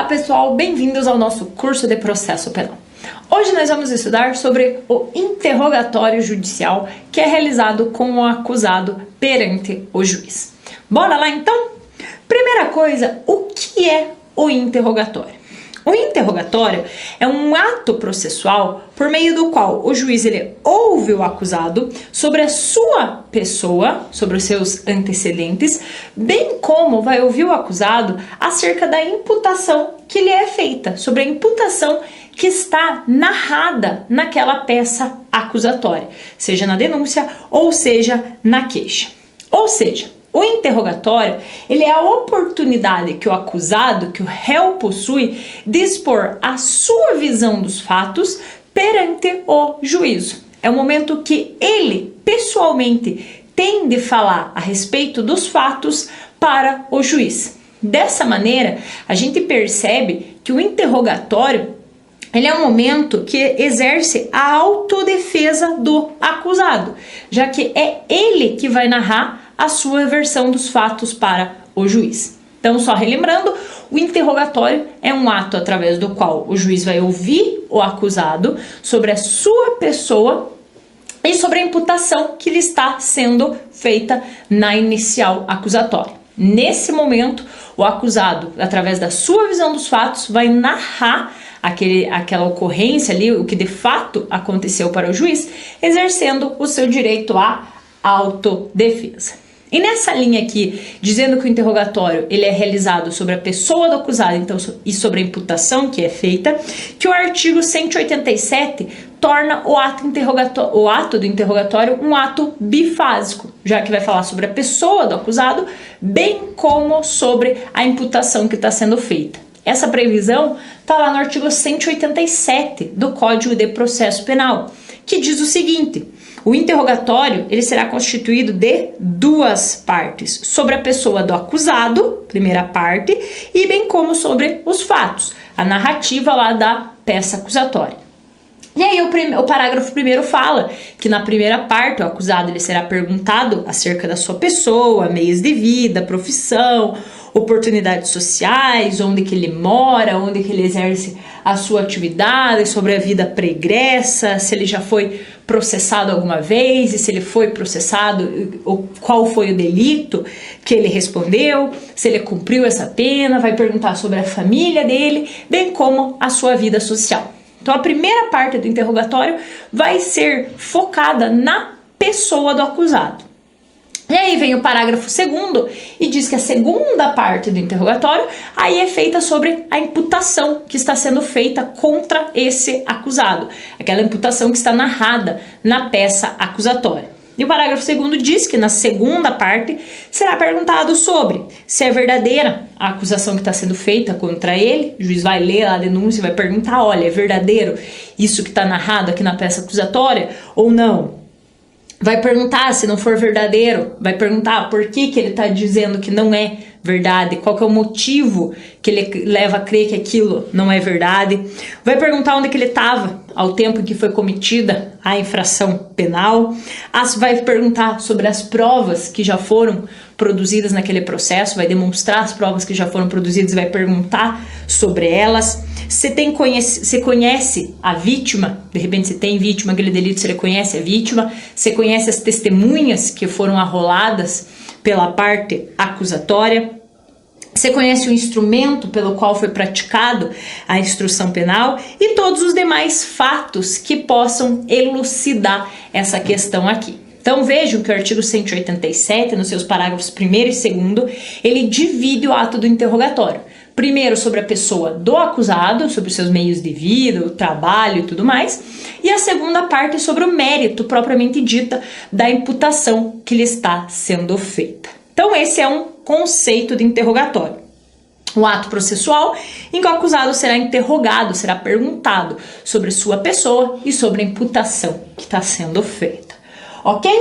pessoal, bem-vindos ao nosso curso de processo penal. Hoje nós vamos estudar sobre o interrogatório judicial que é realizado com o acusado perante o juiz. Bora lá então? Primeira coisa, o que é o interrogatório? O interrogatório é um ato processual por meio do qual o juiz ouve o acusado sobre a sua pessoa, sobre os seus antecedentes, bem como vai ouvir o acusado acerca da imputação que lhe é feita, sobre a imputação que está narrada naquela peça acusatória, seja na denúncia ou seja na queixa. Ou seja, o interrogatório, ele é a oportunidade que o acusado, que o réu possui de expor a sua visão dos fatos perante o juízo. É o momento que ele, pessoalmente, tem de falar a respeito dos fatos para o juiz. Dessa maneira, a gente percebe que o interrogatório, ele é um momento que exerce a autodefesa do acusado, já que é ele que vai narrar a sua versão dos fatos para o juiz. Então, só relembrando, o interrogatório é um ato através do qual o juiz vai ouvir o acusado sobre a sua pessoa e sobre a imputação que lhe está sendo feita na inicial acusatória. Nesse momento, o acusado, através da sua visão dos fatos, vai narrar aquela ocorrência ali, o que de fato aconteceu para o juiz, exercendo o seu direito à autodefesa. E nessa linha aqui, dizendo que o interrogatório ele é realizado sobre a pessoa do acusado então, e sobre a imputação que é feita, que o artigo 187 torna o ato do interrogatório um ato bifásico, já que vai falar sobre a pessoa do acusado, bem como sobre a imputação que está sendo feita. Essa previsão está lá no artigo 187 do Código de Processo Penal, que diz o seguinte: o interrogatório ele será constituído de duas partes, sobre a pessoa do acusado, primeira parte, e bem como sobre os fatos, a narrativa lá da peça acusatória. E aí o parágrafo primeiro fala que na primeira parte o acusado ele será perguntado acerca da sua pessoa, meios de vida, profissão, oportunidades sociais, onde que ele mora, onde que ele exerce a sua atividade, sobre a vida pregressa, se ele já foi processado alguma vez, e se ele foi processado, qual foi o delito que ele respondeu, se ele cumpriu essa pena, vai perguntar sobre a família dele, bem como a sua vida social. Então a primeira parte do interrogatório vai ser focada na pessoa do acusado. E aí vem o parágrafo 2º e diz que a segunda parte do interrogatório aí é feita sobre a imputação que está sendo feita contra esse acusado, aquela imputação que está narrada na peça acusatória. E o parágrafo 2º diz que na segunda parte será perguntado sobre se é verdadeira a acusação que está sendo feita contra ele. O juiz vai ler a denúncia e vai perguntar, olha, é verdadeiro isso que está narrado aqui na peça acusatória ou não? Vai perguntar se não for verdadeiro, vai perguntar por que ele está dizendo que não é verdade, qual que é o motivo que ele leva a crer que aquilo não é verdade. Vai perguntar onde que ele estava ao tempo em que foi cometida a infração penal. Vai perguntar sobre as provas que já foram produzidas naquele processo, vai demonstrar as provas que já foram produzidas e vai perguntar sobre elas. Você conhece a vítima, de repente você tem vítima, aquele delito, você conhece a vítima, você conhece as testemunhas que foram arroladas pela parte acusatória, você conhece o instrumento pelo qual foi praticado a instrução penal e todos os demais fatos que possam elucidar essa questão aqui. Então vejam que o artigo 187, nos seus parágrafos 1º e 2º, ele divide o ato do interrogatório. Primeiro sobre a pessoa do acusado, sobre os seus meios de vida, o trabalho e tudo mais. E a segunda parte sobre o mérito propriamente dita da imputação que lhe está sendo feita. Então esse é um conceito de interrogatório. Um ato processual em que o acusado será interrogado, será perguntado sobre sua pessoa e sobre a imputação que está sendo feita. Ok?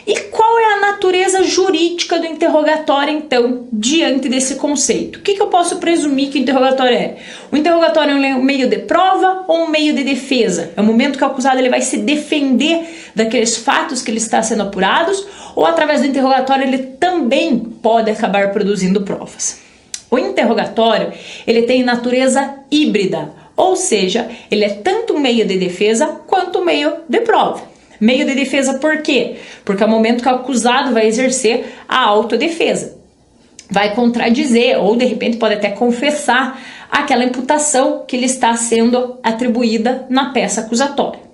E qual é a natureza jurídica do interrogatório, então, diante desse conceito? O que eu posso presumir que o interrogatório é? O interrogatório é um meio de prova ou um meio de defesa? É o momento que o acusado ele vai se defender daqueles fatos que ele está sendo apurados, ou através do interrogatório ele também pode acabar produzindo provas? O interrogatório, ele tem natureza híbrida, ou seja, ele é tanto um meio de defesa quanto um meio de prova. Meio de defesa por quê? Porque é o momento que o acusado vai exercer a autodefesa. Vai contradizer ou de repente pode até confessar aquela imputação que lhe está sendo atribuída na peça acusatória.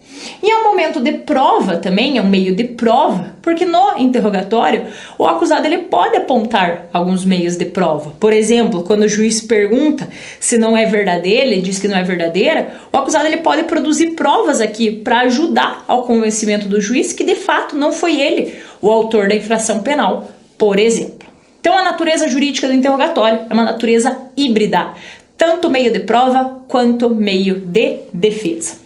E é um momento de prova também, é um meio de prova, porque no interrogatório o acusado ele pode apontar alguns meios de prova. Por exemplo, quando o juiz pergunta se não é verdadeira, ele diz que não é verdadeira, o acusado ele pode produzir provas aqui para ajudar ao convencimento do juiz que de fato não foi ele o autor da infração penal, por exemplo. Então a natureza jurídica do interrogatório é uma natureza híbrida, tanto meio de prova quanto meio de defesa.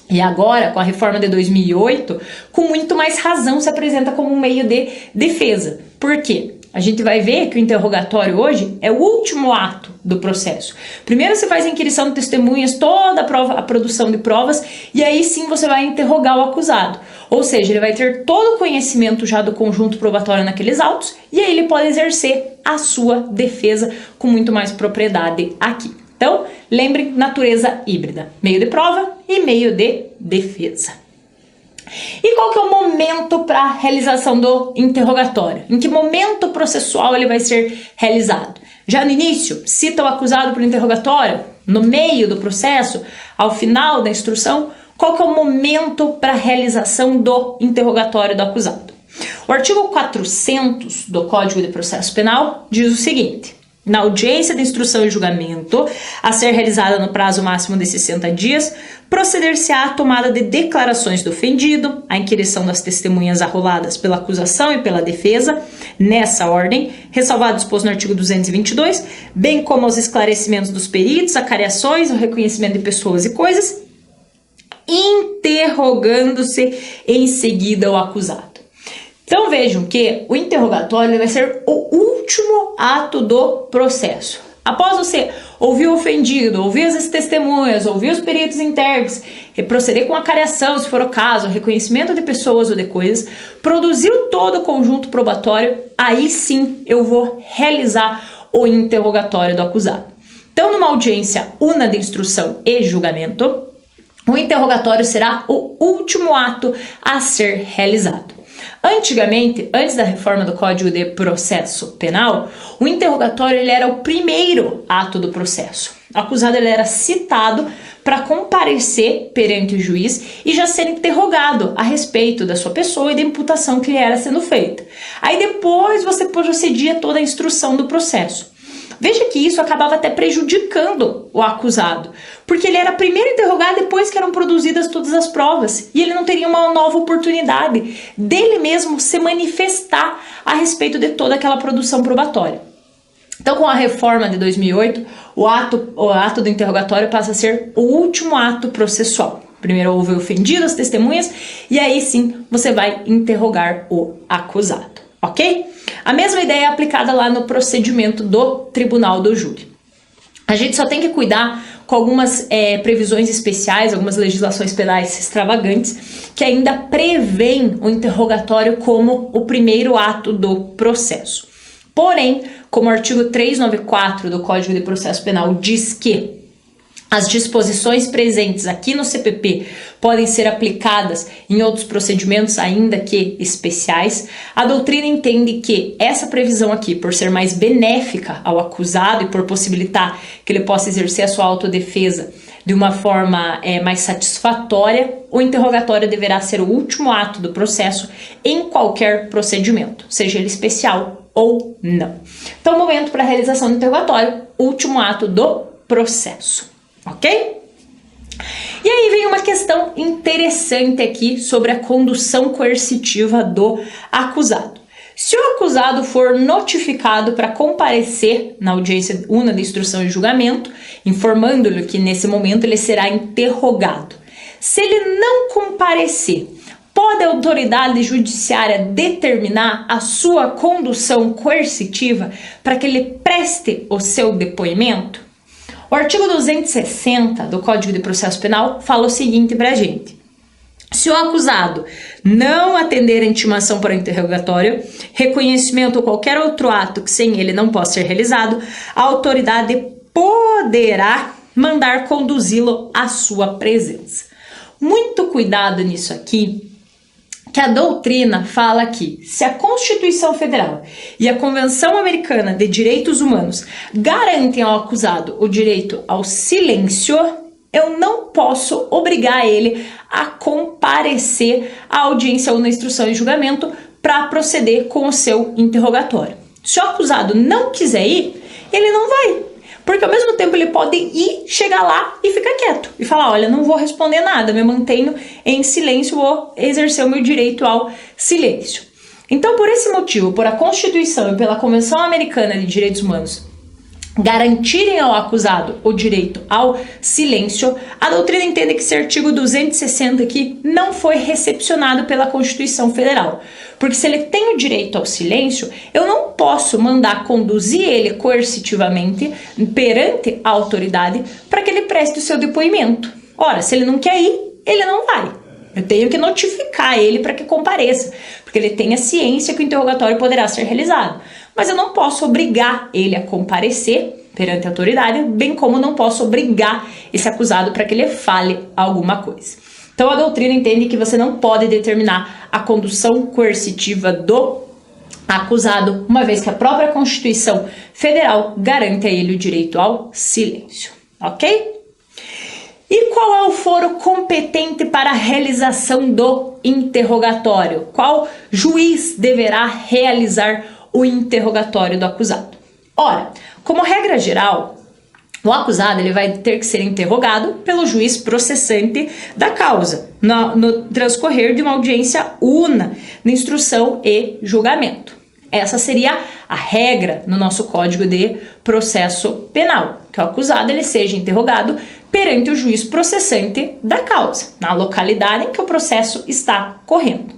E agora, com a reforma de 2008, com muito mais razão se apresenta como um meio de defesa. Por quê? A gente vai ver que o interrogatório hoje é o último ato do processo. Primeiro você faz a inquirição de testemunhas, toda a produção de provas, e aí sim você vai interrogar o acusado. Ou seja, ele vai ter todo o conhecimento já do conjunto probatório naqueles autos, e aí ele pode exercer a sua defesa com muito mais propriedade aqui. Então, lembre, natureza híbrida, meio de prova e meio de defesa. E qual que é o momento para a realização do interrogatório? Em que momento processual ele vai ser realizado? Já no início, cita o acusado para o interrogatório? No meio do processo? Ao final da instrução? Qual que é o momento para a realização do interrogatório do acusado? O artigo 400 do Código de Processo Penal diz o seguinte: na audiência de instrução e julgamento, a ser realizada no prazo máximo de 60 dias, proceder-se-á à tomada de declarações do ofendido, a inquirição das testemunhas arroladas pela acusação e pela defesa, nessa ordem, ressalvado o disposto no artigo 222, bem como aos esclarecimentos dos peritos, acariações, o reconhecimento de pessoas e coisas, interrogando-se em seguida o acusado. Então vejam que o interrogatório vai ser o último ato do processo. Após você ouvir o ofendido, ouvir as testemunhas, ouvir os peritos intérpretes, proceder com a acariação, se for o caso, reconhecimento de pessoas ou de coisas, produziu todo o conjunto probatório, aí sim eu vou realizar o interrogatório do acusado. Então, numa audiência una de instrução e julgamento, o interrogatório será o último ato a ser realizado. Antigamente, antes da reforma do Código de Processo Penal, o interrogatório ele era o primeiro ato do processo. O acusado ele era citado para comparecer perante o juiz e já ser interrogado a respeito da sua pessoa e da imputação que lhe era sendo feita. Aí depois você procedia toda a instrução do processo. Veja que isso acabava até prejudicando o acusado, porque ele era primeiro interrogado depois que eram produzidas todas as provas, e ele não teria uma nova oportunidade dele mesmo se manifestar a respeito de toda aquela produção probatória. Então, com a reforma de 2008, o ato do interrogatório passa a ser o último ato processual. Primeiro ouve o ofendido, as testemunhas, e aí sim você vai interrogar o acusado, ok? A mesma ideia é aplicada lá no procedimento do tribunal do júri. A gente só tem que cuidar com algumas previsões especiais, algumas legislações penais extravagantes, que ainda prevêem o interrogatório como o primeiro ato do processo. Porém, como o artigo 394 do Código de Processo Penal diz que as disposições presentes aqui no CPP podem ser aplicadas em outros procedimentos, ainda que especiais, a doutrina entende que essa previsão aqui, por ser mais benéfica ao acusado e por possibilitar que ele possa exercer a sua autodefesa de uma forma mais satisfatória, o interrogatório deverá ser o último ato do processo em qualquer procedimento, seja ele especial ou não. Então, momento para a realização do interrogatório, último ato do processo. Ok? E aí vem uma questão interessante aqui sobre a condução coercitiva do acusado. Se o acusado for notificado para comparecer na audiência una de instrução e julgamento, informando-lhe que nesse momento ele será interrogado. Se ele não comparecer, pode a autoridade judiciária determinar a sua condução coercitiva para que ele preste o seu depoimento? O artigo 260 do Código de Processo Penal fala o seguinte pra gente: Se o acusado não atender a intimação para o interrogatório, reconhecimento ou qualquer outro ato que sem ele não possa ser realizado, a autoridade poderá mandar conduzi-lo à sua presença. Muito cuidado nisso aqui, que a doutrina fala que se a Constituição Federal e a Convenção Americana de Direitos Humanos garantem ao acusado o direito ao silêncio, eu não posso obrigar ele a comparecer à audiência ou na instrução e julgamento para proceder com o seu interrogatório. Se o acusado não quiser ir, ele não vai. Porque ao mesmo tempo ele pode ir, chegar lá e ficar quieto. E falar, olha, não vou responder nada, me mantenho em silêncio, vou exercer o meu direito ao silêncio. Então, por esse motivo, por a Constituição e pela Convenção Americana de Direitos Humanos garantirem ao acusado o direito ao silêncio, a doutrina entende que esse artigo 260 aqui não foi recepcionado pela Constituição Federal. Porque se ele tem o direito ao silêncio, eu não posso mandar conduzir ele coercitivamente perante a autoridade para que ele preste o seu depoimento. Ora, se ele não quer ir, ele não vai. Eu tenho que notificar ele para que compareça, porque ele tem a ciência que o interrogatório poderá ser realizado. Mas eu não posso obrigar ele a comparecer perante a autoridade, bem como não posso obrigar esse acusado para que ele fale alguma coisa. Então a doutrina entende que você não pode determinar a condução coercitiva do acusado, uma vez que a própria Constituição Federal garante a ele o direito ao silêncio, ok? E qual é o foro competente para a realização do interrogatório? Qual juiz deverá realizar o interrogatório do acusado? Ora, como regra geral, o acusado ele vai ter que ser interrogado pelo juiz processante da causa, no transcorrer de uma audiência una, na instrução e julgamento. Essa seria a regra no nosso Código de Processo Penal, que o acusado ele seja interrogado perante o juiz processante da causa, na localidade em que o processo está correndo.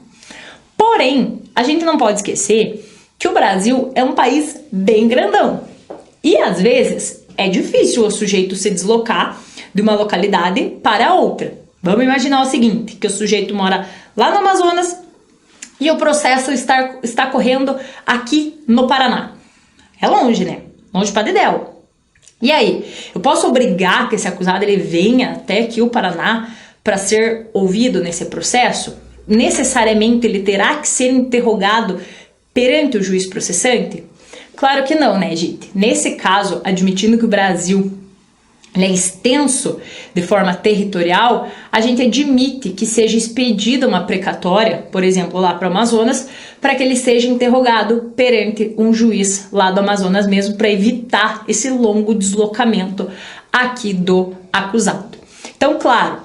Porém, a gente não pode esquecer que o Brasil é um país bem grandão e, às vezes, é difícil o sujeito se deslocar de uma localidade para outra. Vamos imaginar o seguinte, que o sujeito mora lá no Amazonas e o processo está correndo aqui no Paraná. É longe, né? Longe para dedéu. E aí, eu posso obrigar que esse acusado ele venha até aqui o Paraná para ser ouvido nesse processo? Necessariamente ele terá que ser interrogado perante o juiz processante? Claro que não, né, gente? Nesse caso, admitindo que o Brasil é extenso de forma territorial, a gente admite que seja expedida uma precatória, por exemplo, lá para o Amazonas, para que ele seja interrogado perante um juiz lá do Amazonas mesmo, para evitar esse longo deslocamento aqui do acusado. Então, claro,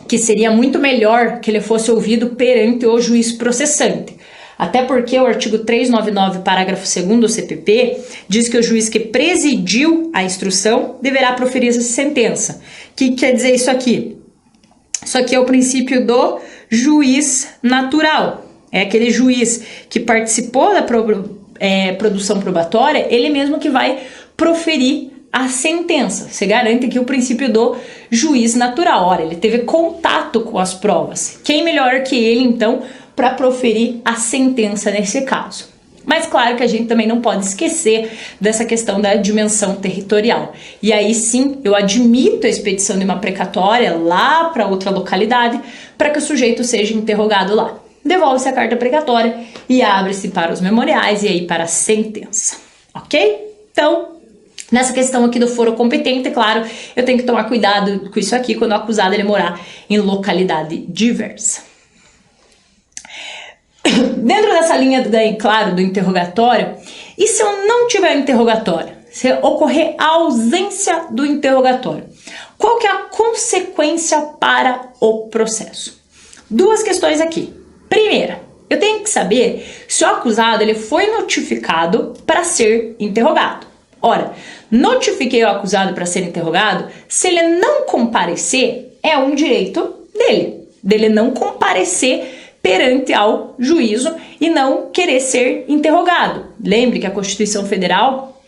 que seria muito melhor que ele fosse ouvido perante o juiz processante. Até porque o artigo 399, parágrafo 2º do CPP, diz que o juiz que presidiu a instrução deverá proferir essa sentença. O que quer dizer isso aqui? Isso aqui é o princípio do juiz natural. É aquele juiz que participou da produção probatória, ele mesmo que vai proferir a sentença. Você garante aqui o princípio do juiz natural. Ora, ele teve contato com as provas. Quem melhor que ele, então, para proferir a sentença nesse caso? Mas claro que a gente também não pode esquecer dessa questão da dimensão territorial. E aí sim, eu admito a expedição de uma precatória lá para outra localidade para que o sujeito seja interrogado lá. Devolve-se a carta precatória e abre-se para os memoriais e aí para a sentença, ok? Então, nessa questão aqui do foro competente, claro, eu tenho que tomar cuidado com isso aqui quando o acusado ele morar em localidade diversa. Dentro dessa linha, claro, do interrogatório, e se eu não tiver interrogatório? Se ocorrer a ausência do interrogatório, qual que é a consequência para o processo? Duas questões aqui. Primeira, eu tenho que saber se o acusado ele foi notificado para ser interrogado. Ora, notifiquei o acusado para ser interrogado, se ele não comparecer, é um direito dele não comparecer perante ao juízo e não querer ser interrogado. Lembre que a Constituição Federal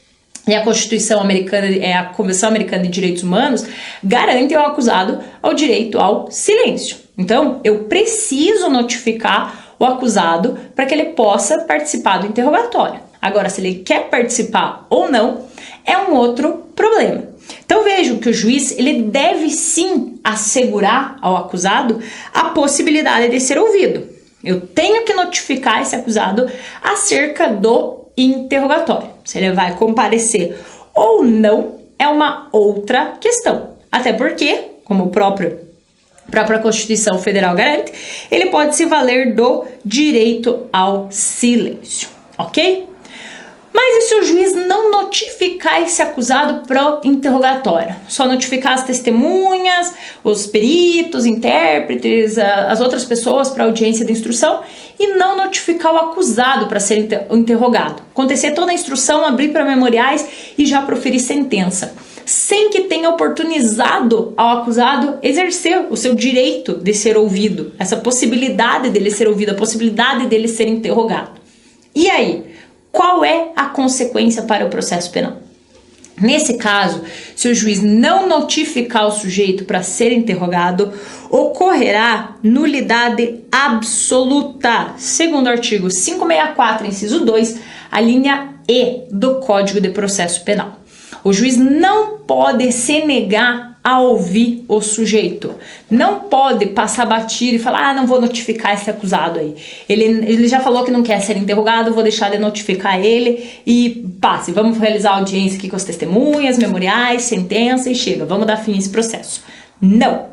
e a Constituição Americana, a Convenção Americana de Direitos Humanos, garantem ao acusado o direito ao silêncio. Então, eu preciso notificar o acusado para que ele possa participar do interrogatório. Agora, se ele quer participar ou não, é um outro problema. Então vejam que o juiz ele deve sim assegurar ao acusado a possibilidade de ser ouvido. Eu tenho que notificar esse acusado acerca do interrogatório. Se ele vai comparecer ou não é uma outra questão. Até porque, como a própria Constituição Federal garante, ele pode se valer do direito ao silêncio, ok? Mas e se o juiz não notificar esse acusado para o interrogatório? Só notificar as testemunhas, os peritos, intérpretes, as outras pessoas para a audiência de instrução e não notificar o acusado para ser interrogado. Acontecer toda a instrução, abrir para memoriais e já proferir sentença, sem que tenha oportunizado ao acusado exercer o seu direito de ser ouvido, essa possibilidade dele ser ouvido, a possibilidade dele ser interrogado. E aí? Qual é a consequência para o processo penal? Nesse caso, se o juiz não notificar o sujeito para ser interrogado, ocorrerá nulidade absoluta, segundo o artigo 564, inciso 2, a linha E do Código de Processo Penal. O juiz não pode se negar a ouvir o sujeito. Não pode passar batido e falar, não vou notificar esse acusado aí. Ele já falou que não quer ser interrogado, vou deixar de notificar ele e passe. Vamos realizar a audiência aqui com as testemunhas, memoriais, sentença e chega. Vamos dar fim a esse processo. Não.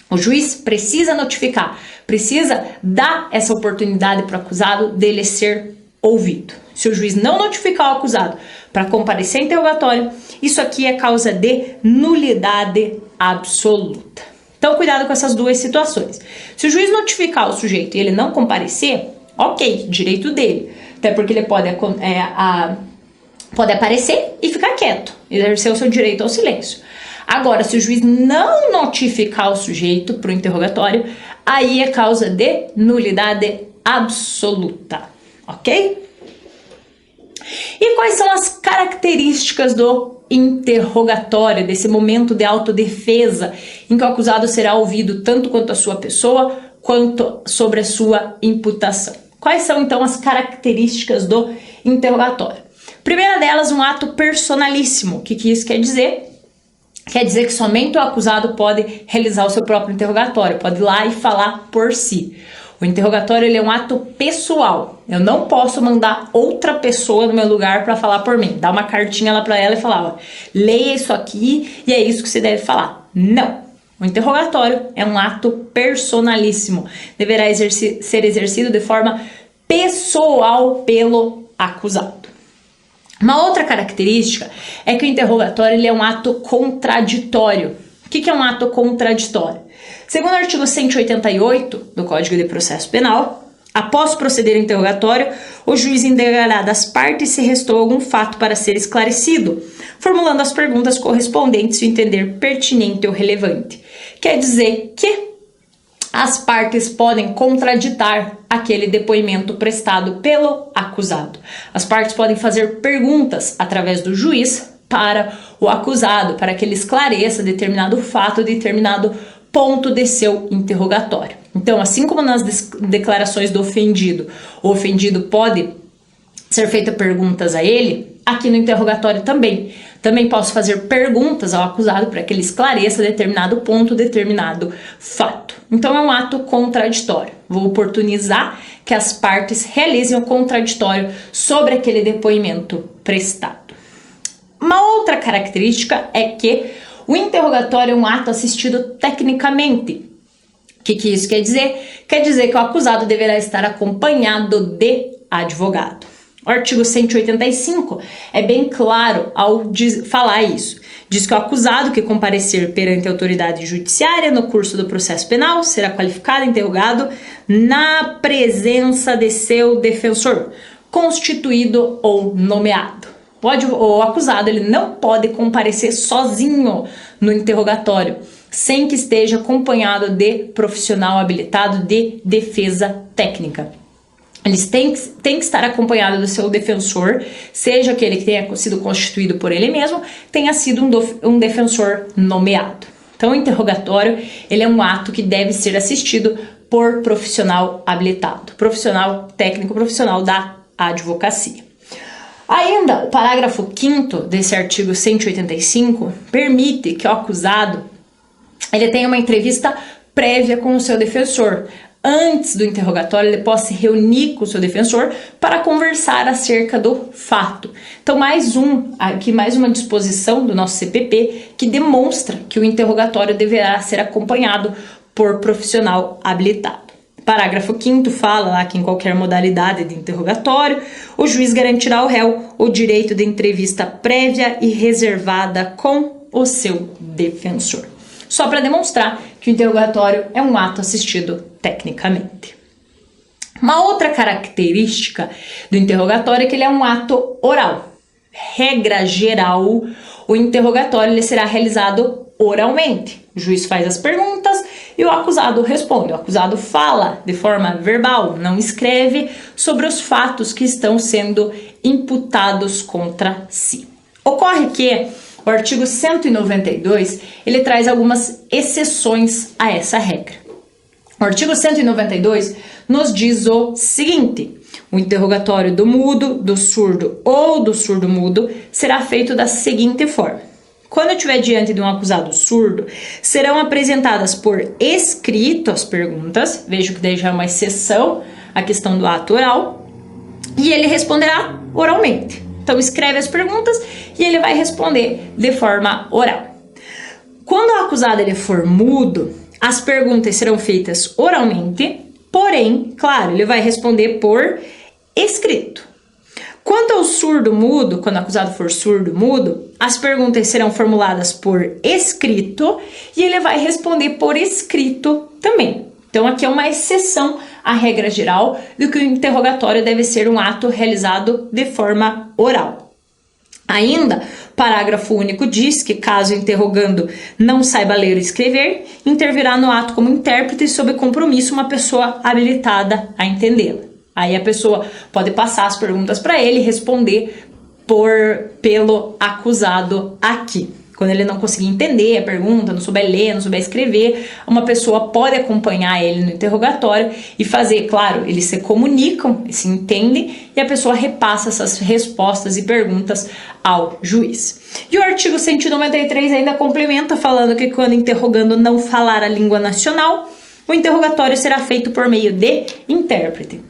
O juiz precisa notificar, precisa dar essa oportunidade para o acusado dele ser ouvido. Se o juiz não notificar o acusado para comparecer ao interrogatório, isso aqui é causa de nulidade absoluta. Então, cuidado com essas duas situações. Se o juiz notificar o sujeito e ele não comparecer, ok, direito dele. Até porque ele pode aparecer e ficar quieto, exercer o seu direito ao silêncio. Agora, se o juiz não notificar o sujeito para o interrogatório, aí é causa de nulidade absoluta, ok? E quais são as características do interrogatório, desse momento de autodefesa, em que o acusado será ouvido tanto quanto a sua pessoa, quanto sobre a sua imputação? Quais são, então, as características do interrogatório? Primeira delas, um ato personalíssimo. O que isso quer dizer? Quer dizer que somente o acusado pode realizar o seu próprio interrogatório, pode ir lá e falar por si. O interrogatório ele é um ato pessoal. Eu não posso mandar outra pessoa no meu lugar para falar por mim. Dar uma cartinha lá para ela e falar, ó, leia isso aqui e é isso que você deve falar. Não. O interrogatório é um ato personalíssimo. Deverá ser exercido de forma pessoal pelo acusado. Uma outra característica é que o interrogatório ele é um ato contraditório. O que é um ato contraditório? Segundo o artigo 188 do Código de Processo Penal, após proceder ao interrogatório, o juiz indagará das partes se restou algum fato para ser esclarecido, formulando as perguntas correspondentes se o entender pertinente ou relevante. Quer dizer que as partes podem contraditar aquele depoimento prestado pelo acusado. As partes podem fazer perguntas através do juiz para o acusado, para que ele esclareça determinado fato, determinado ponto de seu interrogatório. Então, assim como nas declarações do ofendido, o ofendido pode ser feita perguntas a ele, aqui no interrogatório também. Também posso fazer perguntas ao acusado para que ele esclareça determinado ponto, determinado fato. Então, é um ato contraditório. Vou oportunizar que as partes realizem o contraditório sobre aquele depoimento prestado. Uma outra característica é que o interrogatório é um ato assistido tecnicamente. O que isso quer dizer? Quer dizer que o acusado deverá estar acompanhado de advogado. O artigo 185 é bem claro ao falar isso. Diz que o acusado que comparecer perante a autoridade judiciária no curso do processo penal será qualificado e interrogado na presença de seu defensor, constituído ou nomeado. O acusado ele não pode comparecer sozinho no interrogatório, sem que esteja acompanhado de profissional habilitado de defesa técnica. Eles têm que estar acompanhados do seu defensor, seja aquele que tenha sido constituído por ele mesmo, tenha sido um defensor nomeado. Então, o interrogatório, ele é um ato que deve ser assistido por profissional habilitado, profissional técnico, profissional da advocacia. Ainda, o parágrafo 5º desse artigo 185 permite que o acusado ele tenha uma entrevista prévia com o seu defensor. Antes do interrogatório, ele possa se reunir com o seu defensor para conversar acerca do fato. Então, mais uma disposição do nosso CPP que demonstra que o interrogatório deverá ser acompanhado por profissional habilitado. Parágrafo 5º fala lá que em qualquer modalidade de interrogatório, o juiz garantirá ao réu o direito de entrevista prévia e reservada com o seu defensor. Só para demonstrar que o interrogatório é um ato assistido tecnicamente. Uma outra característica do interrogatório é que ele é um ato oral. Regra geral, o interrogatório ele será realizado oralmente. O juiz faz as perguntas e o acusado responde. O acusado fala de forma verbal, não escreve sobre os fatos que estão sendo imputados contra si. Ocorre que o artigo 192, ele traz algumas exceções a essa regra. O artigo 192 nos diz o seguinte: o interrogatório do mudo, do surdo ou do surdo-mudo será feito da seguinte forma. Quando eu estiver diante de um acusado surdo, serão apresentadas por escrito as perguntas, vejo que daí já é uma exceção à questão do ato oral, e ele responderá oralmente. Então, escreve as perguntas e ele vai responder de forma oral. Quando o acusado ele for mudo, as perguntas serão feitas oralmente, porém, claro, ele vai responder por escrito. Quanto ao surdo-mudo, quando o acusado for surdo-mudo, as perguntas serão formuladas por escrito e ele vai responder por escrito também. Então, aqui é uma exceção à regra geral de que o interrogatório deve ser um ato realizado de forma oral. Ainda, parágrafo único diz que, caso o interrogando não saiba ler ou escrever, intervirá no ato como intérprete sob compromisso uma pessoa habilitada a entendê-la. Aí a pessoa pode passar as perguntas para ele e responder pelo acusado aqui. Quando ele não conseguir entender a pergunta, não souber ler, não souber escrever, uma pessoa pode acompanhar ele no interrogatório e fazer, claro, eles se comunicam, se entendem e a pessoa repassa essas respostas e perguntas ao juiz. E o artigo 193 ainda complementa falando que quando interrogando não falar a língua nacional, o interrogatório será feito por meio de intérprete.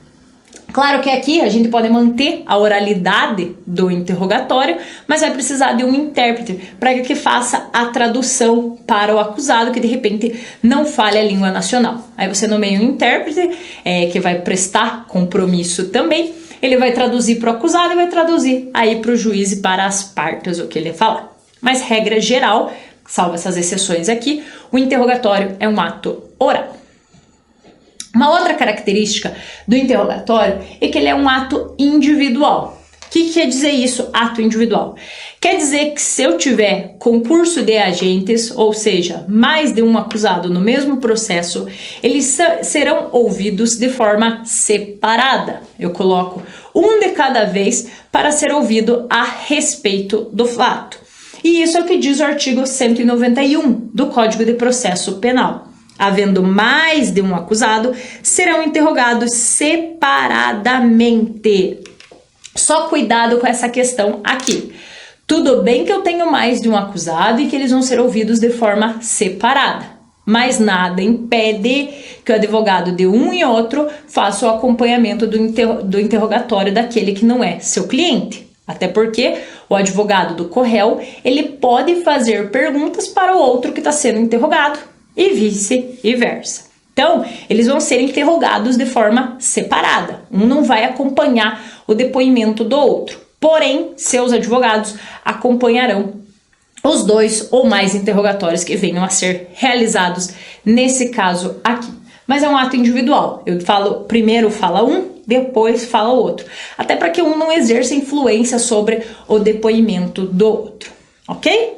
Claro que aqui a gente pode manter a oralidade do interrogatório, mas vai precisar de um intérprete para que faça a tradução para o acusado que de repente não fale a língua nacional. Aí você nomeia um intérprete que vai prestar compromisso também, ele vai traduzir para o acusado e vai traduzir aí para o juiz e para as partes o que ele falar. Mas regra geral, salvo essas exceções aqui, o interrogatório é um ato oral. Uma outra característica do interrogatório é que ele é um ato individual. O que quer dizer isso, ato individual? Quer dizer que se eu tiver concurso de agentes, ou seja, mais de um acusado no mesmo processo, eles serão ouvidos de forma separada. Eu coloco um de cada vez para ser ouvido a respeito do fato. E isso é o que diz o artigo 191 do Código de Processo Penal. Havendo mais de um acusado, serão interrogados separadamente. Só cuidado com essa questão aqui. Tudo bem que eu tenho mais de um acusado e que eles vão ser ouvidos de forma separada, mas nada impede que o advogado de um e outro faça o acompanhamento do interrogatório daquele que não é seu cliente. Até porque o advogado do corréu, ele pode fazer perguntas para o outro que está sendo interrogado. E vice-versa. Então, eles vão ser interrogados de forma separada. Um não vai acompanhar o depoimento do outro. Porém, seus advogados acompanharão os dois ou mais interrogatórios que venham a ser realizados nesse caso aqui. Mas é um ato individual. Eu falo, primeiro fala um, depois fala o outro. Até para que um não exerça influência sobre o depoimento do outro. Ok?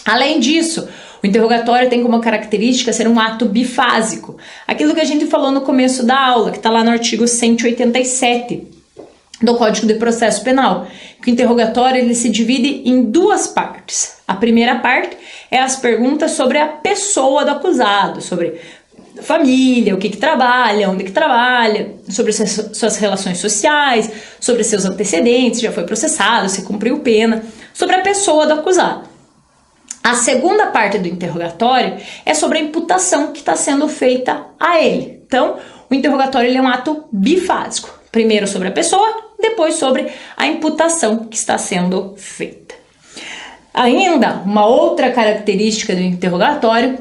Além disso, o interrogatório tem como característica ser um ato bifásico. Aquilo que a gente falou no começo da aula, que está lá no artigo 187. do Código de Processo Penal, que o interrogatório ele se divide em duas partes. A primeira parte é as perguntas sobre a pessoa do acusado, sobre família, o que trabalha, onde que trabalha, sobre suas relações sociais, sobre seus antecedentes, já foi processado, se cumpriu pena, sobre a pessoa do acusado. A segunda parte do interrogatório é sobre a imputação que está sendo feita a ele. Então, o interrogatório ele é um ato bifásico. Primeiro sobre a pessoa, depois sobre a imputação que está sendo feita. Ainda, uma outra característica do interrogatório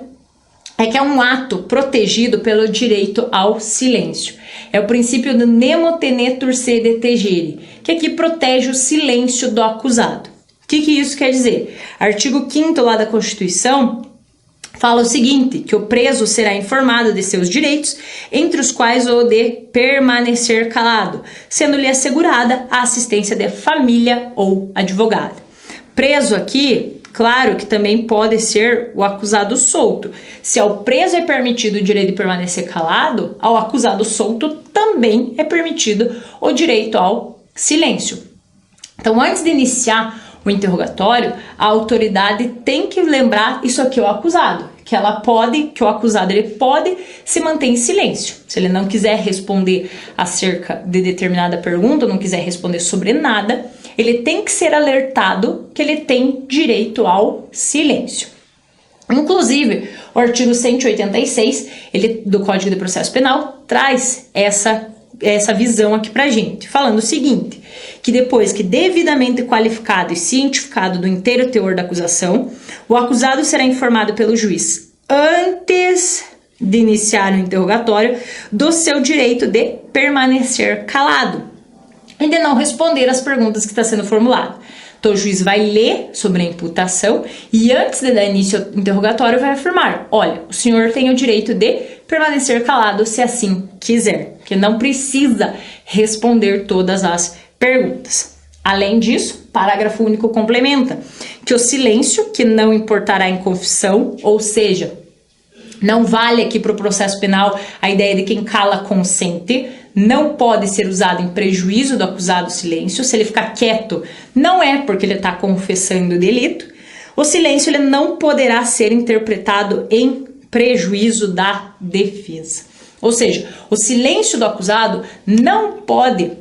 é que é um ato protegido pelo direito ao silêncio. É o princípio do nemo tenetur sede tegere, que aqui protege o silêncio do acusado. O que isso quer dizer? Artigo 5º lá da Constituição fala o seguinte, que o preso será informado de seus direitos, entre os quais o de permanecer calado, sendo-lhe assegurada a assistência de família ou advogado. Preso aqui, claro que também pode ser o acusado solto. Se ao preso é permitido o direito de permanecer calado, ao acusado solto também é permitido o direito ao silêncio. Então, antes de iniciar o interrogatório, a autoridade tem que lembrar isso aqui ao acusado, que o acusado ele pode se manter em silêncio. Se ele não quiser responder acerca de determinada pergunta, não quiser responder sobre nada, ele tem que ser alertado que ele tem direito ao silêncio. Inclusive, o artigo 186 do Código de Processo Penal traz essa visão aqui pra gente, falando o seguinte, que depois que devidamente qualificado e cientificado do inteiro teor da acusação, o acusado será informado pelo juiz antes de iniciar o interrogatório do seu direito de permanecer calado e de não responder às perguntas que está sendo formulado. Então, o juiz vai ler sobre a imputação e antes de dar início ao interrogatório vai afirmar, olha, o senhor tem o direito de permanecer calado se assim quiser, que não precisa responder todas as perguntas. Além disso, parágrafo único complementa que o silêncio, que não importará em confissão, ou seja, não vale aqui para o processo penal a ideia de quem cala consente, não pode ser usado em prejuízo do acusado silêncio. Se ele ficar quieto, não é porque ele está confessando o delito. O silêncio ele não poderá ser interpretado em prejuízo da defesa. Ou seja, o silêncio do acusado não pode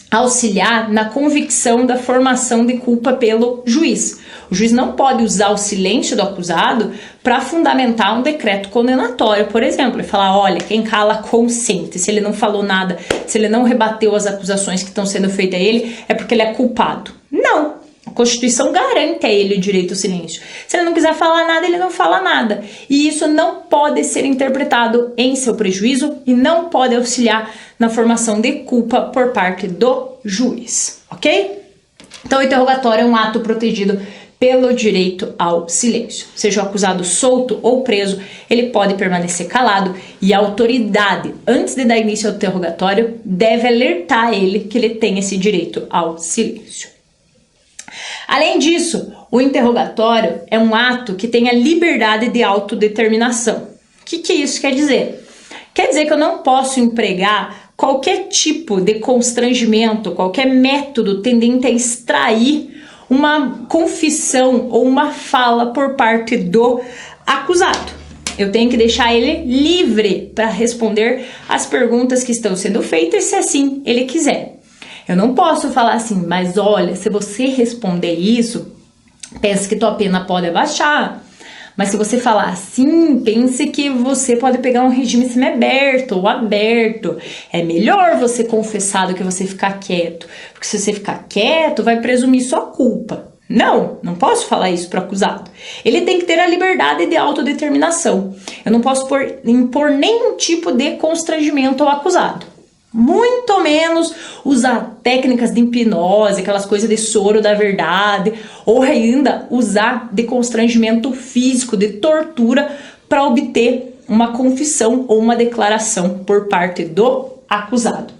auxiliar na convicção da formação de culpa pelo juiz. O juiz não pode usar o silêncio do acusado para fundamentar um decreto condenatório, por exemplo, e falar, olha, quem cala consente, se ele não falou nada, se ele não rebateu as acusações que estão sendo feitas a ele, é porque ele é culpado. Não! A Constituição garante a ele o direito ao silêncio. Se ele não quiser falar nada, ele não fala nada. E isso não pode ser interpretado em seu prejuízo e não pode auxiliar na formação de culpa por parte do juiz, ok? Então, o interrogatório é um ato protegido pelo direito ao silêncio. Seja o acusado solto ou preso, ele pode permanecer calado e a autoridade, antes de dar início ao interrogatório, deve alertar ele que ele tem esse direito ao silêncio. Além disso, o interrogatório é um ato que tem a liberdade de autodeterminação. O que isso quer dizer? Quer dizer que eu não posso empregar qualquer tipo de constrangimento, qualquer método tendente a extrair uma confissão ou uma fala por parte do acusado. Eu tenho que deixar ele livre para responder as perguntas que estão sendo feitas, se assim ele quiser. Eu não posso falar assim, mas olha, se você responder isso, pense que tua pena pode abaixar. Mas se você falar assim, pense que você pode pegar um regime semiaberto ou aberto. É melhor você confessar do que você ficar quieto. Porque se você ficar quieto, vai presumir sua culpa. Não posso falar isso para o acusado. Ele tem que ter a liberdade de autodeterminação. Eu não posso impor nenhum tipo de constrangimento ao acusado. Muito menos usar técnicas de hipnose, aquelas coisas de soro da verdade, ou ainda usar de constrangimento físico, de tortura, para obter uma confissão ou uma declaração por parte do acusado.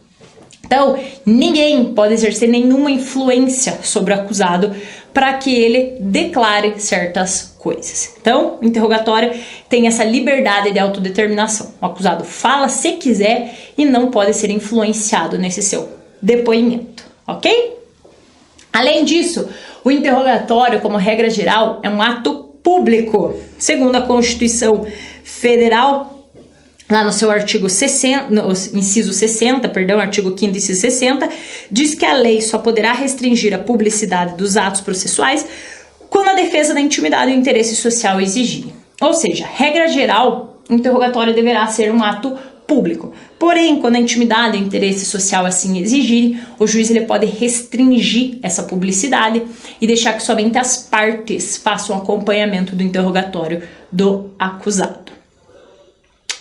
Então, ninguém pode exercer nenhuma influência sobre o acusado para que ele declare certas coisas. Então, o interrogatório tem essa liberdade de autodeterminação. O acusado fala se quiser e não pode ser influenciado nesse seu depoimento, ok? Além disso, o interrogatório, como regra geral, é um ato público. Segundo a Constituição Federal, lá no seu artigo 60, no inciso 60, perdão, artigo 5º, inciso 60, diz que a lei só poderá restringir a publicidade dos atos processuais quando a defesa da intimidade e o interesse social exigir. Ou seja, regra geral, o interrogatório deverá ser um ato público. Porém, quando a intimidade e o interesse social assim exigirem, o juiz ele pode restringir essa publicidade e deixar que somente as partes façam acompanhamento do interrogatório do acusado.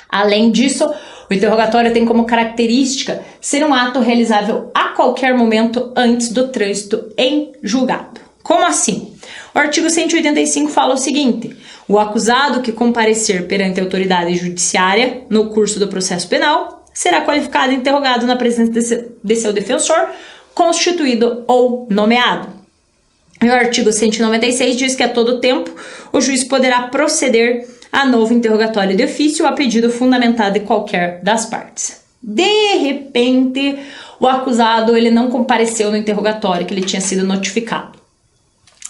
Além disso, o interrogatório tem como característica ser um ato realizável a qualquer momento antes do trânsito em julgado. Como assim? O artigo 185 fala o seguinte: o acusado que comparecer perante a autoridade judiciária no curso do processo penal será qualificado e interrogado na presença de seu defensor, constituído ou nomeado. E o artigo 196 diz que a todo tempo o juiz poderá proceder a novo interrogatório de ofício a pedido fundamentado de qualquer das partes. De repente, o acusado ele não compareceu no interrogatório que ele tinha sido notificado.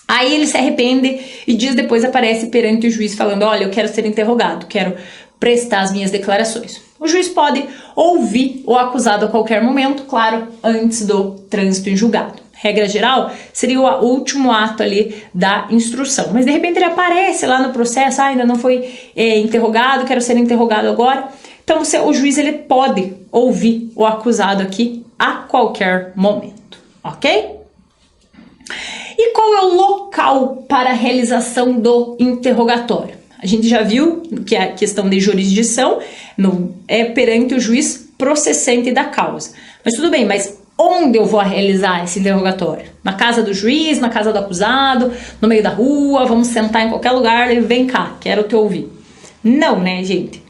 Aí ele se arrepende e dias depois aparece perante o juiz falando: olha, eu quero ser interrogado, quero prestar as minhas declarações. O juiz pode ouvir o acusado a qualquer momento, claro, antes do trânsito em julgado. Regra geral, seria o último ato ali da instrução. Mas de repente ele aparece lá no processo: ainda não foi interrogado, quero ser interrogado agora. Então o juiz ele pode ouvir o acusado aqui a qualquer momento, ok? E qual é o local para a realização do interrogatório? A gente já viu que a questão de jurisdição é perante o juiz processante da causa. Mas tudo bem, mas onde eu vou realizar esse interrogatório? Na casa do juiz, na casa do acusado, no meio da rua, vamos sentar em qualquer lugar e vem cá, quero te ouvir. Não, né, gente?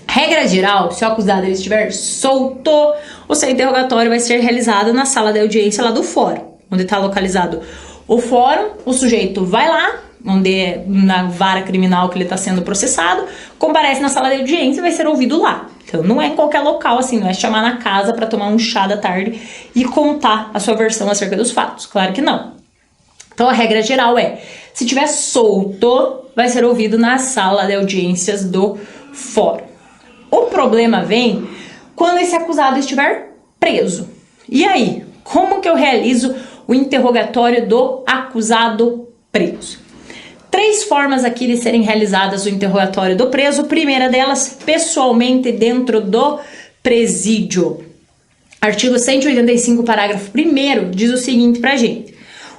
Regra geral, se o acusado ele estiver solto, o seu interrogatório vai ser realizado na sala de audiência lá do fórum, onde está localizado o fórum. O sujeito vai lá, onde é na vara criminal que ele está sendo processado, comparece na sala de audiência e vai ser ouvido lá. Então não é em qualquer local assim, não é chamar na casa para tomar um chá da tarde e contar a sua versão acerca dos fatos. Claro que não. Então a regra geral é, se tiver solto, vai ser ouvido na sala de audiências do fórum. O problema vem quando esse acusado estiver preso. E aí, como que eu realizo o interrogatório do acusado preso? 3 formas aqui de serem realizadas o interrogatório do preso. Primeira delas, pessoalmente dentro do presídio. Artigo 185, parágrafo 1º, diz o seguinte pra gente: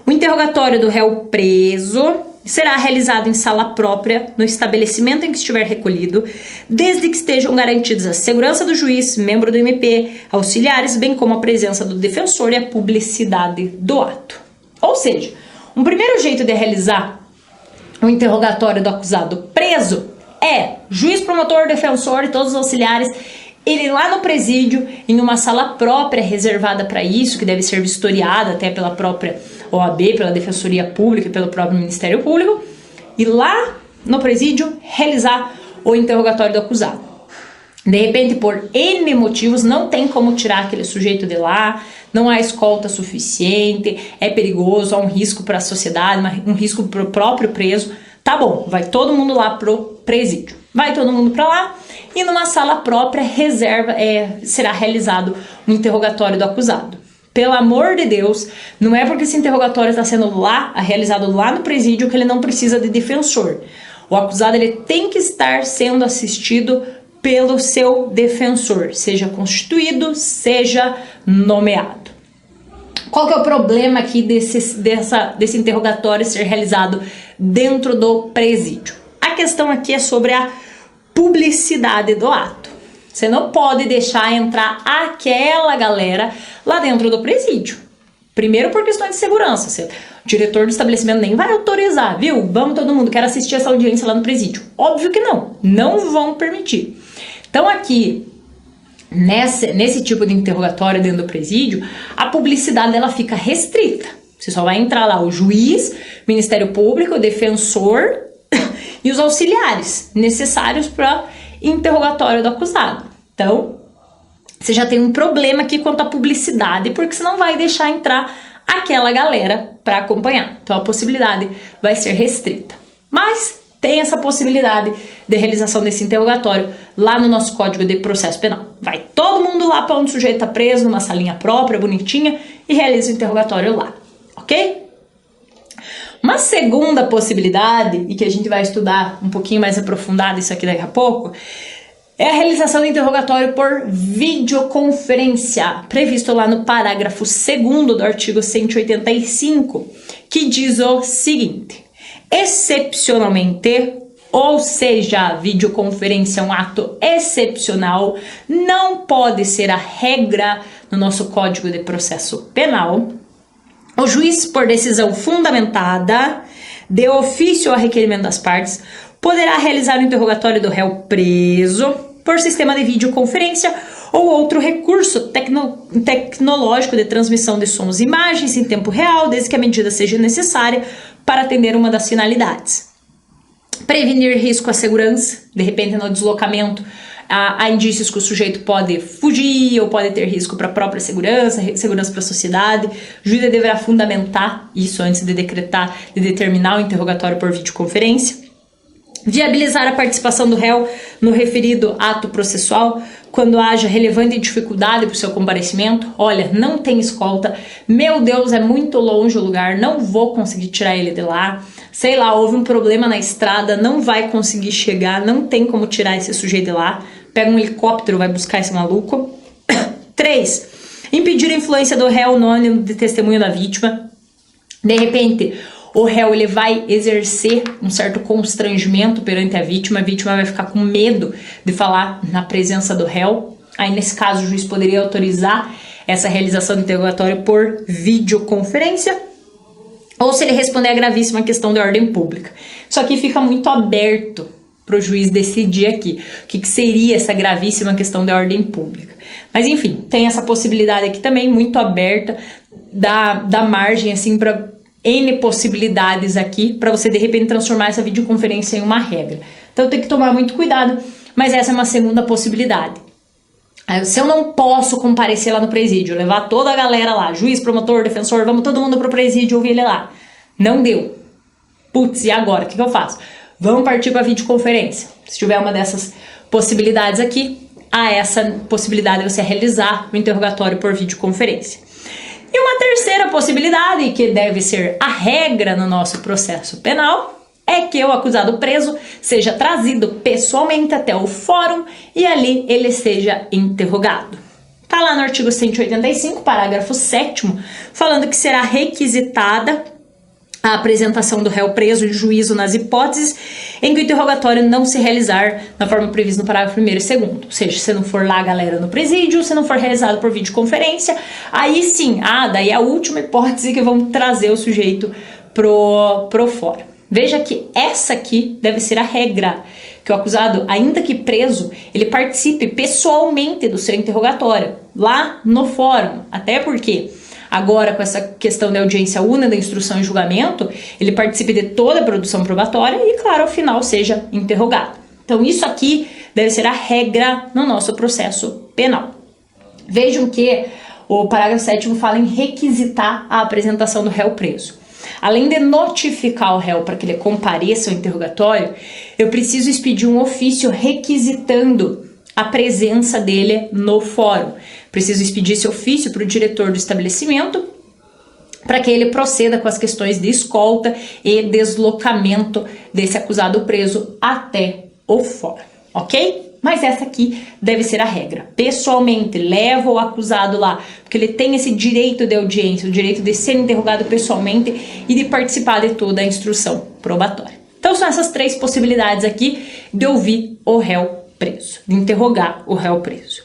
o interrogatório do réu preso será realizado em sala própria, no estabelecimento em que estiver recolhido, desde que estejam garantidas a segurança do juiz, membro do MP, auxiliares, bem como a presença do defensor e a publicidade do ato. Ou seja, um primeiro jeito de realizar o interrogatório do acusado preso é juiz, promotor, defensor e todos os auxiliares irem lá no presídio, em uma sala própria reservada para isso, que deve ser vistoriada até pela própria OAB, pela Defensoria Pública e pelo próprio Ministério Público, e lá no presídio realizar o interrogatório do acusado. De repente, por N motivos, não tem como tirar aquele sujeito de lá, não há escolta suficiente, é perigoso, há um risco para a sociedade, um risco para o próprio preso. Tá bom, vai todo mundo lá pro presídio. Vai todo mundo para lá e numa sala própria será realizado o interrogatório do acusado. Pelo amor de Deus, não é porque esse interrogatório está sendo realizado lá no presídio que ele não precisa de defensor. O acusado ele tem que estar sendo assistido pelo seu defensor, seja constituído, seja nomeado. Qual que é o problema aqui desse interrogatório ser realizado dentro do presídio? A questão aqui é sobre a publicidade do ato. Você não pode deixar entrar aquela galera lá dentro do presídio. Primeiro por questões de segurança. O diretor do estabelecimento nem vai autorizar, viu? Vamos todo mundo, quero assistir essa audiência lá no presídio. Óbvio que não. Não vão permitir. Então aqui, nesse tipo de interrogatório dentro do presídio, a publicidade ela fica restrita. Você só vai entrar lá o juiz, Ministério Público, o defensor e os auxiliares necessários para interrogatório do acusado. Então, você já tem um problema aqui quanto à publicidade, porque você não vai deixar entrar aquela galera para acompanhar. Então a possibilidade vai ser restrita. Mas tem essa possibilidade de realização desse interrogatório lá no nosso Código de Processo Penal. Vai todo mundo lá para onde o sujeito está preso, numa salinha própria, bonitinha, e realiza o interrogatório lá, ok? Uma segunda possibilidade, e que a gente vai estudar um pouquinho mais aprofundado isso aqui daqui a pouco, é a realização do interrogatório por videoconferência, previsto lá no parágrafo 2º do artigo 185, que diz o seguinte: excepcionalmente, ou seja, a videoconferência é um ato excepcional, não pode ser a regra no nosso Código de Processo Penal. O juiz, por decisão fundamentada, de ofício a requerimento das partes, poderá realizar o interrogatório do réu preso por sistema de videoconferência ou outro recurso tecnológico de transmissão de sons e imagens em tempo real, desde que a medida seja necessária para atender uma das finalidades. Prevenir risco à segurança, de repente no deslocamento há indícios que o sujeito pode fugir ou pode ter risco para a própria segurança para a sociedade. O juiz deverá fundamentar isso antes de determinar o interrogatório por videoconferência. Viabilizar a participação do réu no referido ato processual quando haja relevante dificuldade para o seu comparecimento. Olha, não tem escolta, meu Deus, é muito longe o lugar, não vou conseguir tirar ele de lá, sei lá, houve um problema na estrada, não vai conseguir chegar, não tem como tirar esse sujeito de lá, pega um helicóptero, vai buscar esse maluco. 3. Impedir a influência do réu no ânimo de testemunho da vítima. De repente, o réu ele vai exercer um certo constrangimento perante a vítima vai ficar com medo de falar na presença do réu. Aí, nesse caso, o juiz poderia autorizar essa realização do interrogatório por videoconferência, ou se ele responder a gravíssima questão de ordem pública. Isso aqui fica muito aberto para o juiz decidir aqui o que seria essa gravíssima questão de ordem pública. Mas, enfim, tem essa possibilidade aqui também, muito aberta, dá margem assim para N possibilidades aqui para você de repente transformar essa videoconferência em uma regra. Então tem que tomar muito cuidado, mas essa é uma segunda possibilidade. Se eu não posso comparecer lá no presídio, levar toda a galera lá, juiz, promotor, defensor, vamos todo mundo pro presídio ouvir ele lá. Não deu. Putz, e agora? O que eu faço? Vamos partir para a videoconferência. Se tiver uma dessas possibilidades aqui, há essa possibilidade de você realizar o interrogatório por videoconferência. E uma terceira possibilidade, que deve ser a regra no nosso processo penal, é que o acusado preso seja trazido pessoalmente até o fórum e ali ele seja interrogado. Está lá no artigo 185, parágrafo 7º, falando que será requisitada a apresentação do réu preso em juízo nas hipóteses em que o interrogatório não se realizar na forma prevista no parágrafo 1º e 2º. Ou seja, se não for lá a galera no presídio, se não for realizado por videoconferência, aí sim, daí é a última hipótese que vamos trazer o sujeito pro fórum. Veja que essa aqui deve ser a regra, que o acusado, ainda que preso, ele participe pessoalmente do seu interrogatório, lá no fórum, até porque agora, com essa questão da audiência única, da instrução e julgamento, ele participe de toda a produção probatória e, claro, ao final seja interrogado. Então, isso aqui deve ser a regra no nosso processo penal. Vejam que o parágrafo 7º fala em requisitar a apresentação do réu preso. Além de notificar o réu para que ele compareça ao interrogatório, eu preciso expedir um ofício requisitando a presença dele no fórum. Preciso expedir esse ofício para o diretor do estabelecimento para que ele proceda com as questões de escolta e deslocamento desse acusado preso até o fórum, ok? Mas essa aqui deve ser a regra. Pessoalmente, leva o acusado lá, porque ele tem esse direito de audiência, o direito de ser interrogado pessoalmente e de participar de toda a instrução probatória. Então são essas três possibilidades aqui de ouvir o réu preso, de interrogar o réu preso.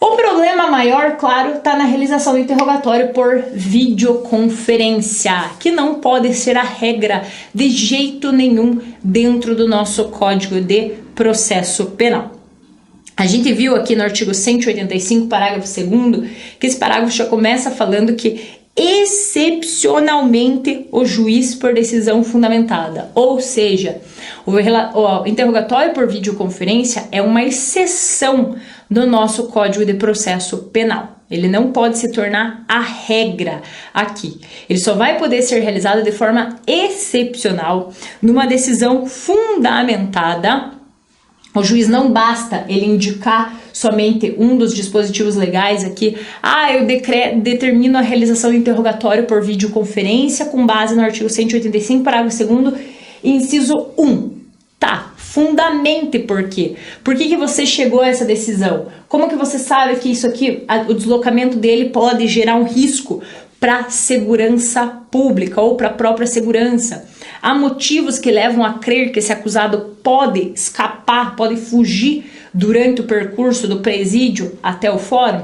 O problema maior, claro, está na realização do interrogatório por videoconferência, que não pode ser a regra de jeito nenhum dentro do nosso Código de Processo Penal. A gente viu aqui no artigo 185, parágrafo 2º, que esse parágrafo já começa falando que excepcionalmente o juiz por decisão fundamentada, ou seja, o interrogatório por videoconferência é uma exceção do nosso Código de Processo Penal. Ele não pode se tornar a regra aqui. Ele só vai poder ser realizado de forma excepcional, numa decisão fundamentada. O juiz não basta ele indicar somente um dos dispositivos legais aqui. Eu determino a realização do interrogatório por videoconferência com base no artigo 185, parágrafo 2º, inciso 1. Tá, fundamente por quê? Por que você chegou a essa decisão? Como que você sabe que isso aqui, o deslocamento dele pode gerar um risco para a segurança pública ou para a própria segurança? Há motivos que levam a crer que esse acusado pode escapar, pode fugir durante o percurso do presídio até o fórum?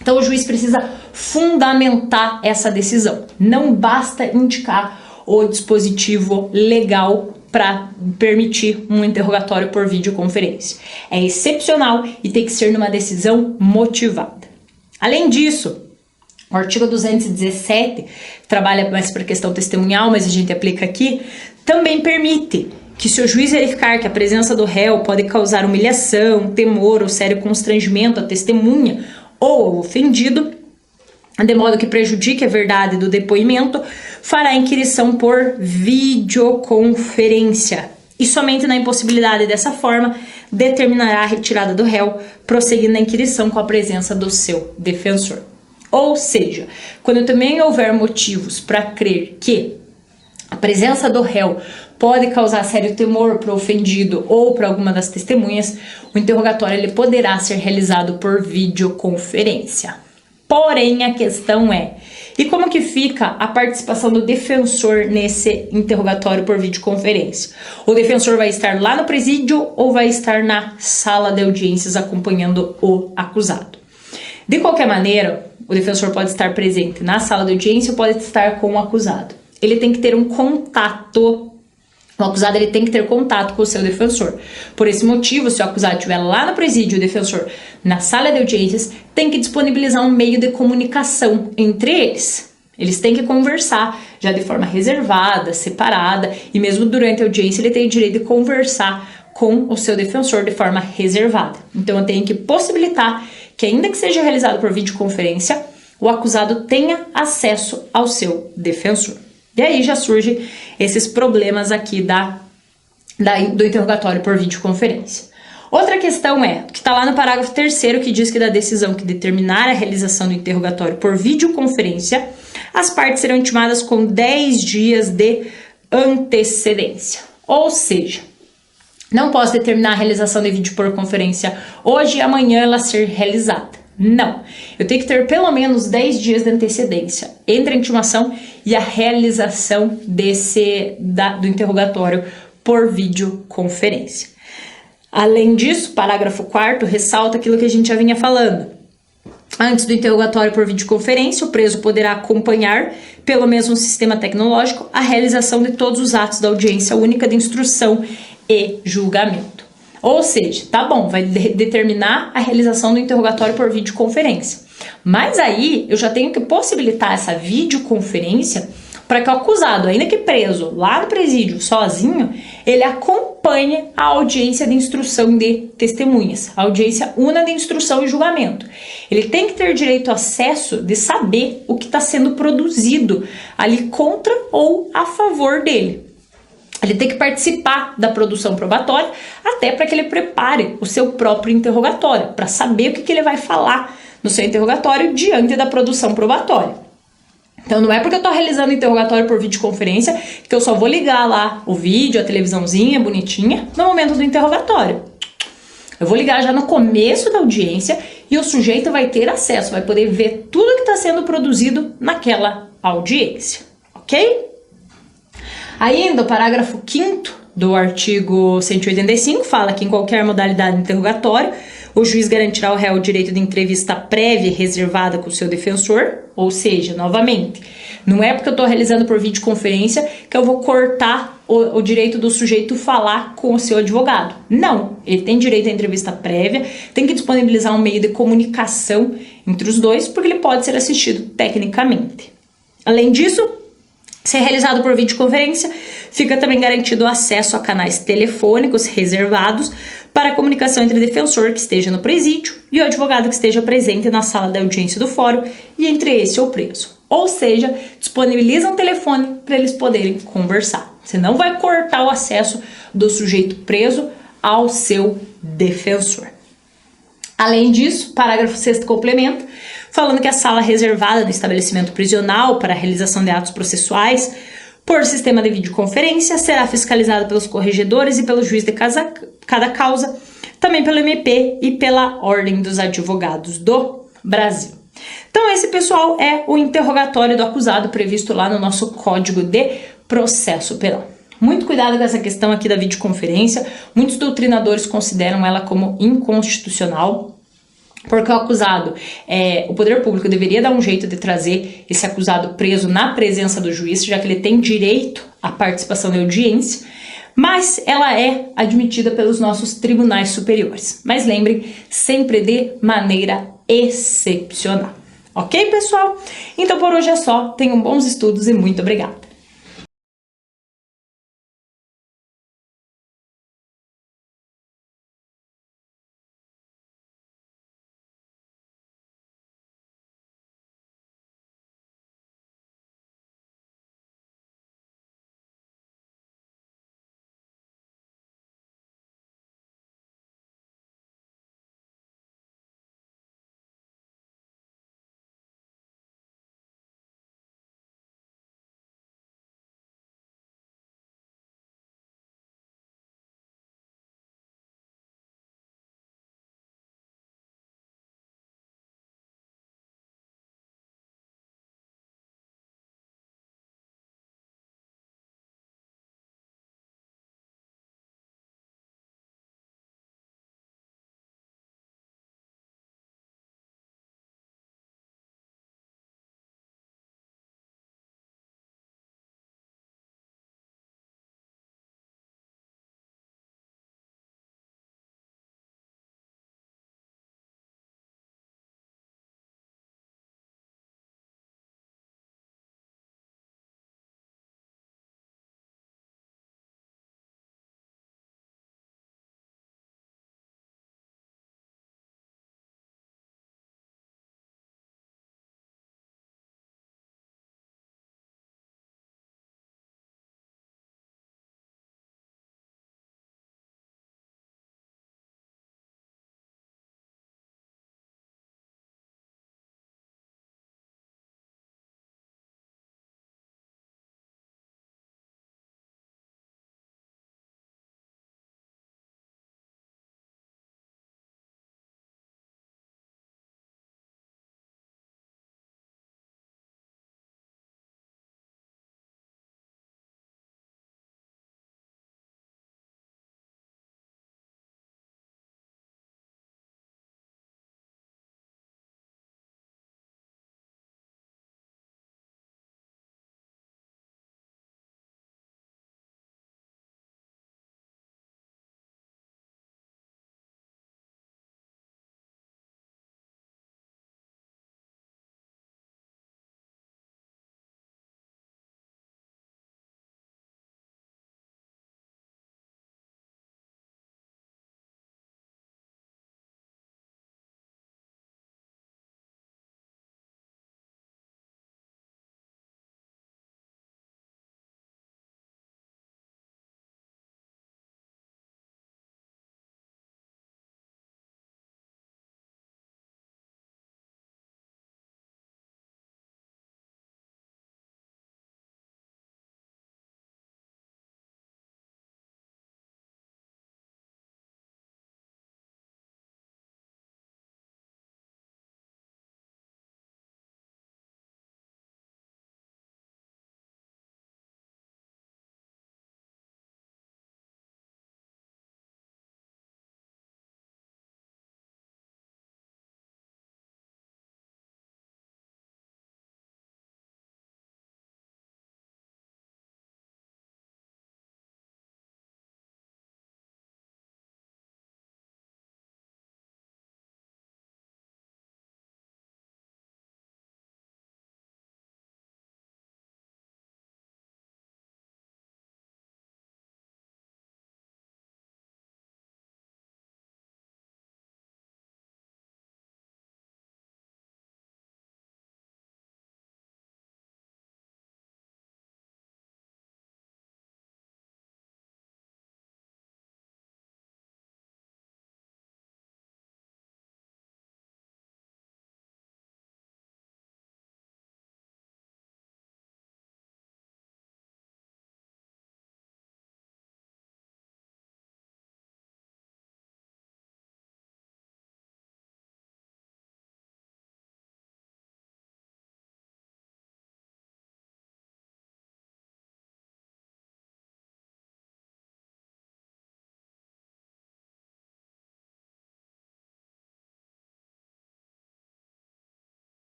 Então o juiz precisa fundamentar essa decisão. Não basta indicar o dispositivo legal para permitir um interrogatório por videoconferência. É excepcional e tem que ser numa decisão motivada. Além disso, o artigo 217 trabalha mais para a questão testemunhal, mas a gente aplica aqui, também permite que, se o juiz verificar que a presença do réu pode causar humilhação, temor ou sério constrangimento à testemunha ou ao ofendido, de modo que prejudique a verdade do depoimento, fará inquirição por videoconferência. E somente na impossibilidade dessa forma, determinará a retirada do réu, prosseguindo a inquirição com a presença do seu defensor. Ou seja, quando também houver motivos para crer que a presença do réu pode causar sério temor para o ofendido ou para alguma das testemunhas, o interrogatório ele poderá ser realizado por videoconferência. Porém, a questão é, e como que fica a participação do defensor nesse interrogatório por videoconferência? O defensor vai estar lá no presídio ou vai estar na sala de audiências acompanhando o acusado? De qualquer maneira, o defensor pode estar presente na sala de audiência ou pode estar com o acusado. Ele tem que ter um contato. O acusado ele tem que ter contato com o seu defensor. Por esse motivo, se o acusado estiver lá no presídio e o defensor na sala de audiências, tem que disponibilizar um meio de comunicação entre eles. Eles têm que conversar já de forma reservada, separada, e mesmo durante a audiência ele tem o direito de conversar com o seu defensor de forma reservada. Então eu tenho que possibilitar que, ainda que seja realizado por videoconferência, o acusado tenha acesso ao seu defensor. E aí já surgem esses problemas aqui do interrogatório por videoconferência. Outra questão é, que está lá no parágrafo 3º, que diz que da decisão que determinar a realização do interrogatório por videoconferência, as partes serão intimadas com 10 dias de antecedência. Ou seja, não posso determinar a realização de vídeo por conferência hoje e amanhã ela ser realizada. Não, eu tenho que ter pelo menos 10 dias de antecedência entre a intimação e a realização do interrogatório por videoconferência. Além disso, parágrafo 4º ressalta aquilo que a gente já vinha falando. Antes do interrogatório por videoconferência, o preso poderá acompanhar, pelo mesmo sistema tecnológico, a realização de todos os atos da audiência única de instrução e julgamento. Ou seja, tá bom, vai determinar a realização do interrogatório por videoconferência. Mas aí eu já tenho que possibilitar essa videoconferência para que o acusado, ainda que preso lá no presídio sozinho, ele acompanhe a audiência de instrução de testemunhas, a audiência una de instrução e julgamento. Ele tem que ter direito ao acesso de saber o que está sendo produzido ali contra ou a favor dele. Ele tem que participar da produção probatória, até para que ele prepare o seu próprio interrogatório, para saber o que ele vai falar no seu interrogatório diante da produção probatória. Então não é porque eu estou realizando interrogatório por videoconferência que eu só vou ligar lá o vídeo, a televisãozinha bonitinha, no momento do interrogatório. Eu vou ligar já no começo da audiência e o sujeito vai ter acesso, vai poder ver tudo que está sendo produzido naquela audiência, ok? Ainda o parágrafo 5º do artigo 185 fala que em qualquer modalidade de interrogatório, o juiz garantirá ao réu o direito de entrevista prévia e reservada com o seu defensor, ou seja, novamente, não é porque eu estou realizando por videoconferência que eu vou cortar o direito do sujeito falar com o seu advogado. Não, ele tem direito à entrevista prévia, tem que disponibilizar um meio de comunicação entre os dois, porque ele pode ser assistido tecnicamente. Além disso, se é realizado por videoconferência, fica também garantido o acesso a canais telefônicos reservados para a comunicação entre o defensor que esteja no presídio e o advogado que esteja presente na sala da audiência do fórum e entre esse ou preso. Ou seja, disponibiliza um telefone para eles poderem conversar. Você não vai cortar o acesso do sujeito preso ao seu defensor. Além disso, parágrafo 6º complementa, falando que a sala reservada no estabelecimento prisional para a realização de atos processuais por sistema de videoconferência será fiscalizada pelos corregedores e pelo juiz de cada causa, também pelo MP e pela Ordem dos Advogados do Brasil. Então esse, pessoal, é o interrogatório do acusado previsto lá no nosso Código de Processo Penal. Muito cuidado com essa questão aqui da videoconferência. Muitos doutrinadores consideram ela como inconstitucional, porque o acusado, o poder público deveria dar um jeito de trazer esse acusado preso na presença do juiz, já que ele tem direito à participação na audiência, mas ela é admitida pelos nossos tribunais superiores. Mas lembrem, sempre de maneira excepcional. Ok, pessoal? Então por hoje é só. Tenham bons estudos e muito obrigada.